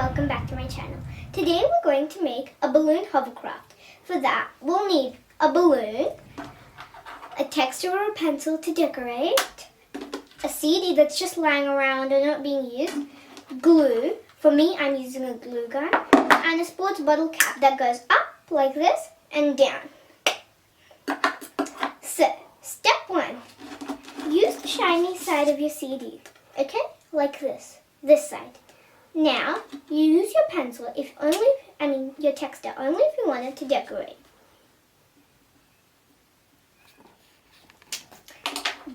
welcome back to my channel. Today we're going to make a balloon hovercraft. For that we'll need a balloon, a texture or a pencil to decorate, a CD that's just lying around or not being used, glue, for me I'm using a glue gun, and a sports bottle cap that goes up like this and down. So, step 1, use the shiny side of your CD, okay, like this side. Now, you use your pencil, your texture, only if you want it to decorate.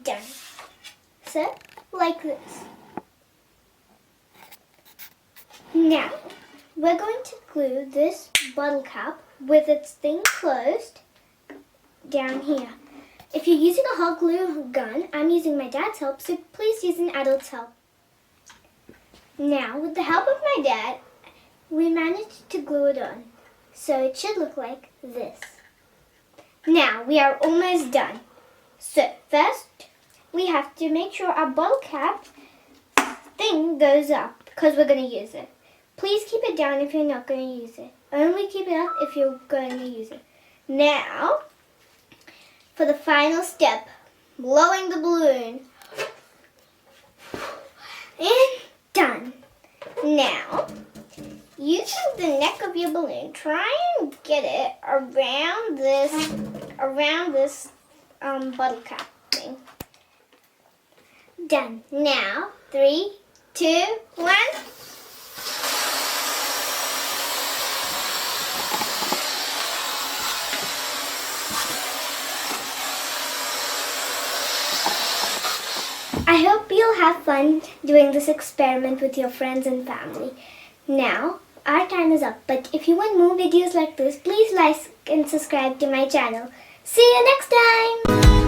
Done. So, like this. Now, we're going to glue this bottle cap with its thing closed down here. If you're using a hot glue gun, I'm using my dad's help, so please use an adult's help. Now, with the help of my dad, we managed to glue it on. So it should look like this. Now, we are almost done. So, first, we have to make sure our bottle cap thing goes up because we're going to use it. Please keep it down if you're not going to use it. Only keep it up if you're going to use it. Now, for the final step, blowing the balloon. And done. Now, using the neck of your balloon, try and get it around this bottle cap thing. Done. Now, 3, 2, 1. I hope you'll have fun doing this experiment with your friends and family. Now, our time is up, but if you want more videos like this, please like and subscribe to my channel. See you next time!